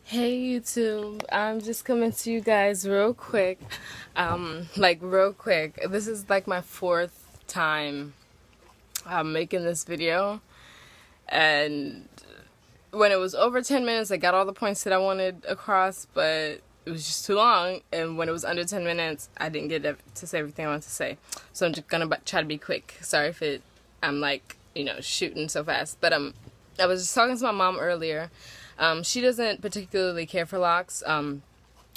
Hey YouTube, I'm just coming to you guys real quick. Real quick. This is like my fourth time making this video, and when it was over 10 minutes, I got all the points that I wanted across, but it was just too long. And when it was under 10 minutes, I didn't get to say everything I wanted to say. So I'm just gonna try to be quick. Sorry if I'm shooting so fast. But I was just talking to my mom earlier. She doesn't particularly care for locks.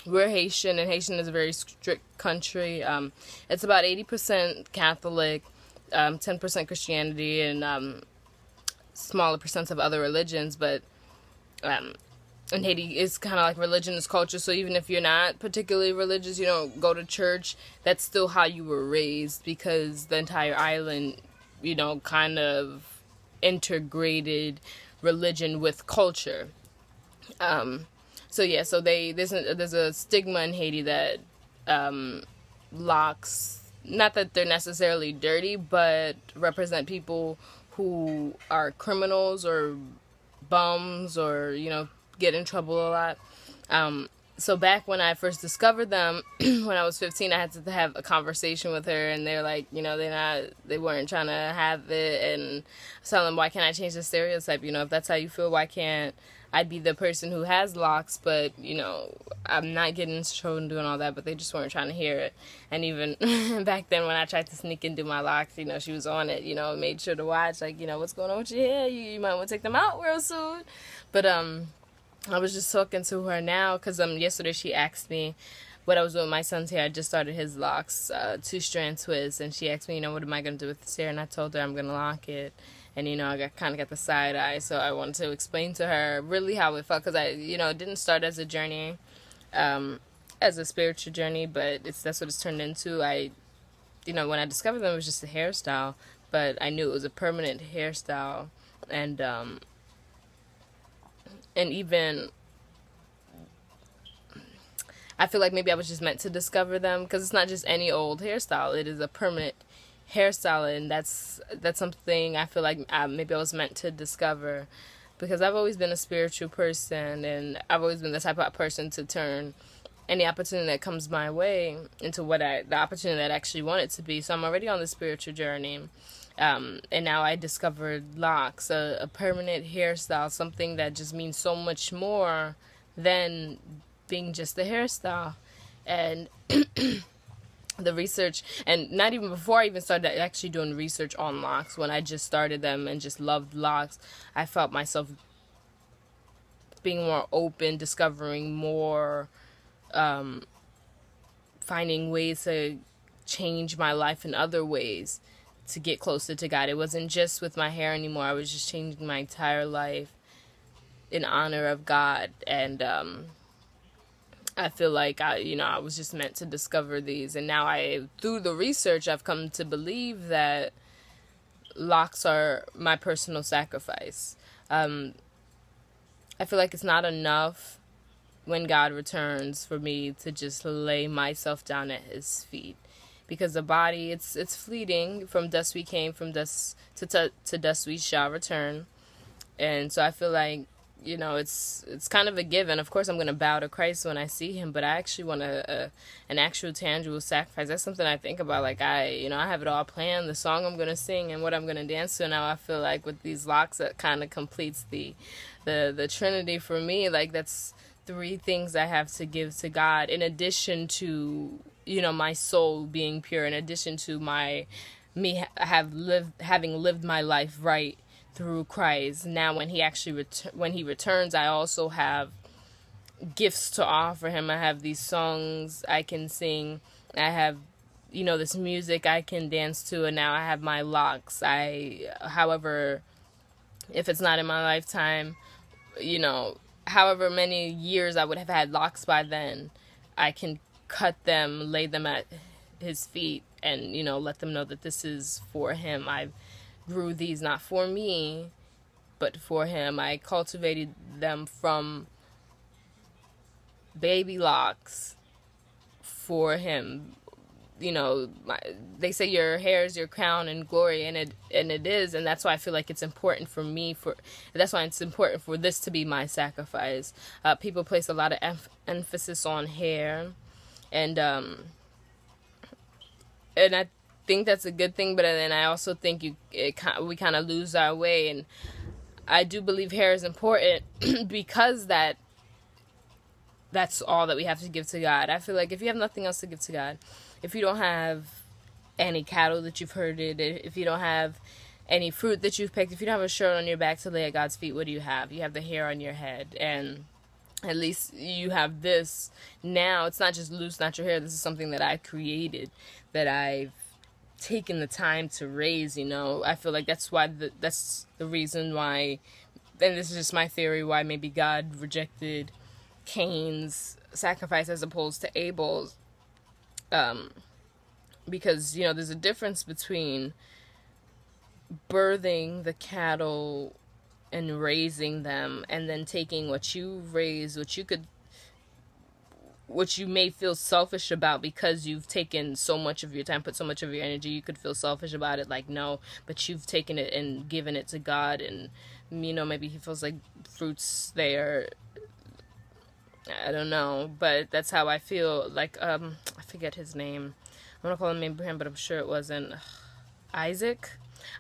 We're Haitian, and Haitian is a very strict country. It's about 80% Catholic, 10% Christianity, and smaller percents of other religions. But in Haiti, it's kind of like religion is culture. So even if you're not particularly religious, you don't go to church, that's still how you were raised, because the entire island, kind of integrated religion with culture. So there's a stigma in Haiti that locks, not that they're necessarily dirty, but represent people who are criminals or bums, or get in trouble a lot. So back when I first discovered them, when I was 15, I had to have a conversation with her, and they're like, they weren't trying to have it, and I was telling them, why can't I change the stereotype? If that's how you feel, why can't I be the person who has locks? But, I'm not getting into trouble and doing all that, but they just weren't trying to hear it. And even back then when I tried to sneak and do my locks, she was on it, made sure to watch, what's going on with your hair? You might want to take them out real soon. But, I was just talking to her now, because yesterday she asked me what I was doing with my son's hair. I just started his locks, 2-strand twist, and she asked me, what am I going to do with this hair? And I told her I'm going to lock it. And, I kind of got the side eye, so I wanted to explain to her really how it felt, because it didn't start as a journey, as a spiritual journey, but that's what it's turned into. When I discovered them, it was just a hairstyle, but I knew it was a permanent hairstyle, and even I feel like maybe I was just meant to discover them, because it's not just any old hairstyle. It is a permanent hairstyle, and that's something I feel like maybe I was meant to discover, because I've always been a spiritual person, and I've always been the type of person to turn any opportunity that comes my way into the opportunity that I actually want it to be. So I'm already on the spiritual journey. And now I discovered locks, a permanent hairstyle, something that just means so much more than being just a hairstyle. And the research, and not even before I even started actually doing research on locks, when I just started them and just loved locks, I felt myself being more open, discovering more, finding ways to change my life in other ways to get closer to God. It wasn't just with my hair anymore. I was just changing my entire life in honor of God. And I feel like I was just meant to discover these. And now through the research, I've come to believe that locks are my personal sacrifice. I feel like it's not enough when God returns for me to just lay myself down at his feet. Because the body, it's fleeting. From dust we came, from dust to dust we shall return. And so I feel like, it's kind of a given. Of course, I'm going to bow to Christ when I see him, but I actually want an actual tangible sacrifice. That's something I think about. Like, I have it all planned, the song I'm going to sing and what I'm going to dance to. Now I feel like with these locks, that kind of completes the Trinity for me. Like, that's 3 things I have to give to God, in addition to my soul being pure, in addition to having lived my life right through Christ. Now when he actually when he returns, I also have gifts to offer him. I have these songs I can sing. I have this music I can dance to, and now I have my locks. However, if it's not in my lifetime, however many years I would have had locks by then, I can cut them, lay them at his feet, and let them know that this is for him. I grew these not for me, but for him. I cultivated them from baby locks for him, they say your hair is your crown and glory, and it is, and that's why I feel like it's important for me, that's why it's important for this to be my sacrifice. People place a lot of emphasis on hair, and I think that's a good thing, but then I also think we kind of lose our way, and I do believe hair is important because that's all that we have to give to God. I feel like if you have nothing else to give to God, if you don't have any cattle that you've herded, if you don't have any fruit that you've picked, if you don't have a shirt on your back to lay at God's feet, what do you have? You have the hair on your head, and at least you have this now. It's not just loose natural hair. This is something that I created, that I've taken the time to raise. I feel like that's the reason why, and this is just my theory, why maybe God rejected Cain's sacrifice as opposed to Abel's, because there's a difference between birthing the cattle and raising them, and then taking what you raised, what you may feel selfish about because you've taken so much of your time, put so much of your energy. You could feel selfish about it, like, no, but you've taken it and given it to God, and maybe he feels like fruits there. I don't know, but that's how I feel. Like, I forget his name. I'm gonna call him Abraham, but I'm sure it wasn't. Isaac?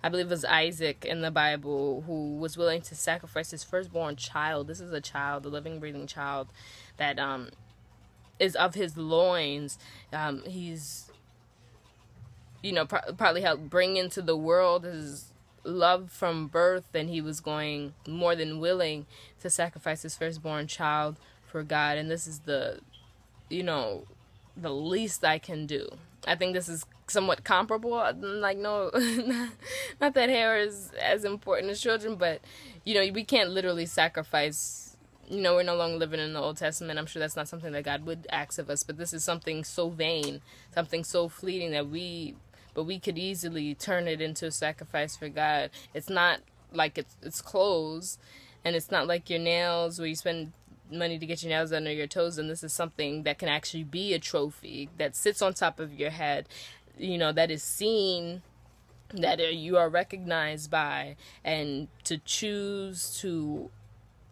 I believe it was Isaac in the Bible, who was willing to sacrifice his firstborn child. This is a child, a living, breathing child, that is of his loins. He's, probably helped bring into the world his love from birth, and he was going more than willing to sacrifice his firstborn child for God. And this is the least I can do. I think this is somewhat comparable. Like, no, not that hair is as important as children, but we can't literally sacrifice. We're no longer living in the Old Testament. I'm sure that's not something that God would ask of us, but this is something so vain, something so fleeting that we could easily turn it into a sacrifice for God. It's not like it's clothes, and it's not like your nails, where you spend money to get your nails done or your toes, and this is something that can actually be a trophy that sits on top of your head, that is seen, that you are recognized by, and to choose to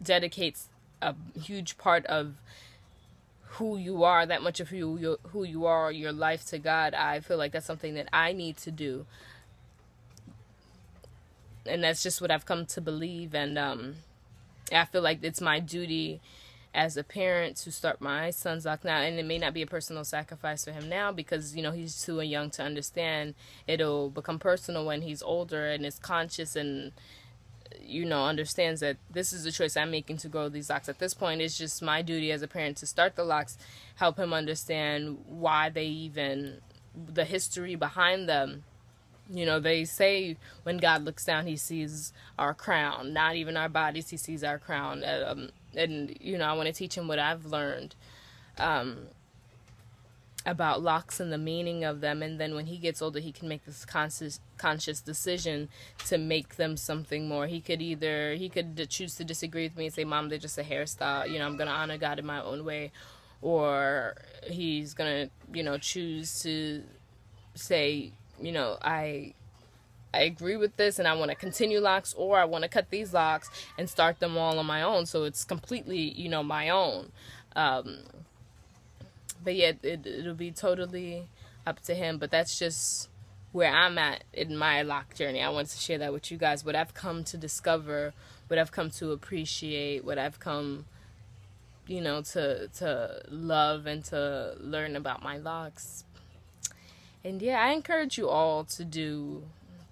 dedicate a huge part of who you are, that much of who you are, your life to God. I feel like that's something that I need to do, and that's just what I've come to believe. And I feel like it's my duty as a parent to start my son's Loc now, and it may not be a personal sacrifice for him now because he's too young to understand. It'll become personal when he's older and is conscious and understands that this is the choice I'm making to grow these locks. At this point, it's just my duty as a parent to start the locks, help him understand why the history behind them. They say when God looks down, he sees our crown, not even our bodies, he sees our crown. And I want to teach him what I've learned about locks and the meaning of them. And then when he gets older, he can make this conscious decision to make them something more. He could choose to disagree with me and say, Mom, they're just a hairstyle. I'm going to honor God in my own way. Or he's going to, choose to say, I agree with this and I want to continue locks, or I want to cut these locks and start them all on my own. So it's completely, my own. But yeah, it'll be totally up to him. But that's just where I'm at in my Loc journey. I wanted to share that with you guys, what I've come to discover, what I've come to appreciate, what I've come, to love and to learn about my locks. And yeah, I encourage you all to do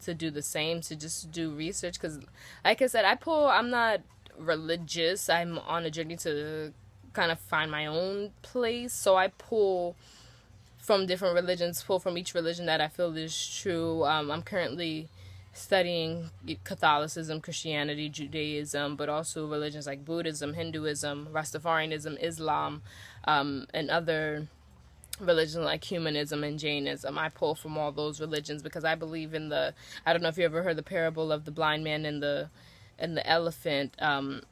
the same, to just do research, because like I said, I'm not religious. I'm on a journey to kind of find my own place, so I pull from different religions, pull from each religion that I feel is true. I'm currently studying Catholicism, Christianity, Judaism, but also religions like Buddhism, Hinduism, Rastafarianism, Islam, and other religions like humanism and Jainism. I pull from all those religions because I believe in I don't know if you ever heard the parable of the blind man and the elephant.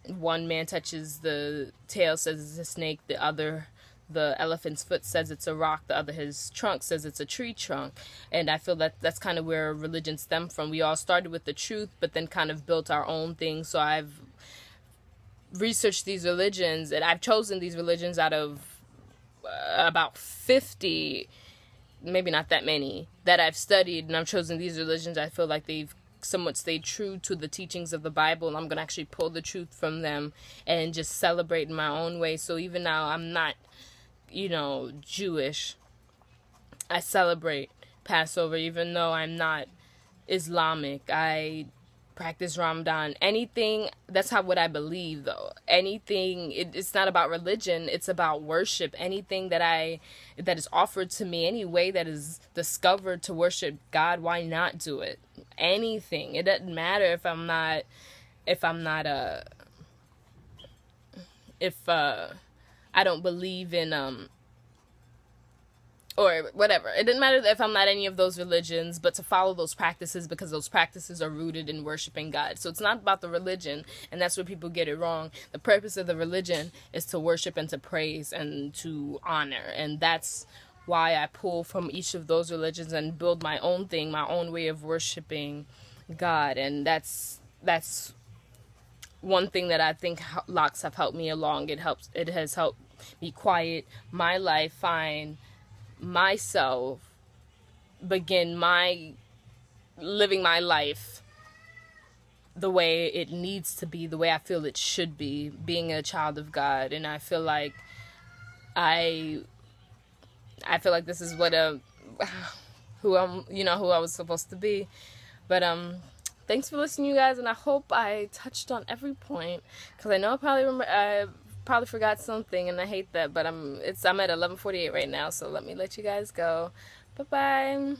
One man touches the tail, says it's a snake. The other the elephant's foot says it's a rock, the other his trunk says it's a tree trunk. And I feel that that's kind of where religion stemmed from. We all started with the truth, but then kind of built our own thing. So I've researched these religions, and I've chosen these religions out of about 50, maybe not that many, that I've studied, and I've chosen these religions. I feel like they've somewhat stayed true to the teachings of the Bible, and I'm going to actually pull the truth from them and just celebrate in my own way. So even now I'm not, Jewish, I celebrate Passover. Even though I'm not Islamic, I practice Ramadan. Anything, that's what I believe, though. Anything, it's not about religion, it's about worship. Anything that is offered to me, any way that is discovered to worship God, why not do it? Anything. It doesn't matter if I don't believe in or whatever. It didn't matter if I'm not any of those religions, but to follow those practices, because those practices are rooted in worshiping God. So it's not about the religion, and that's where people get it wrong. The purpose of the religion is to worship and to praise and to honor, and that's why I pull from each of those religions and build my own thing, my own way of worshiping God. And that's one thing that I think Locs have helped me along. It has helped me quiet my life, find myself, begin living my life the way it needs to be, the way I feel it should be, being a child of God. And I feel like this is what who I was supposed to be. But thanks for listening, you guys, and I hope I touched on every point, because I know I probably forgot something, and I hate that. But I'm at 11:48 right now, so let me let you guys go. Bye bye.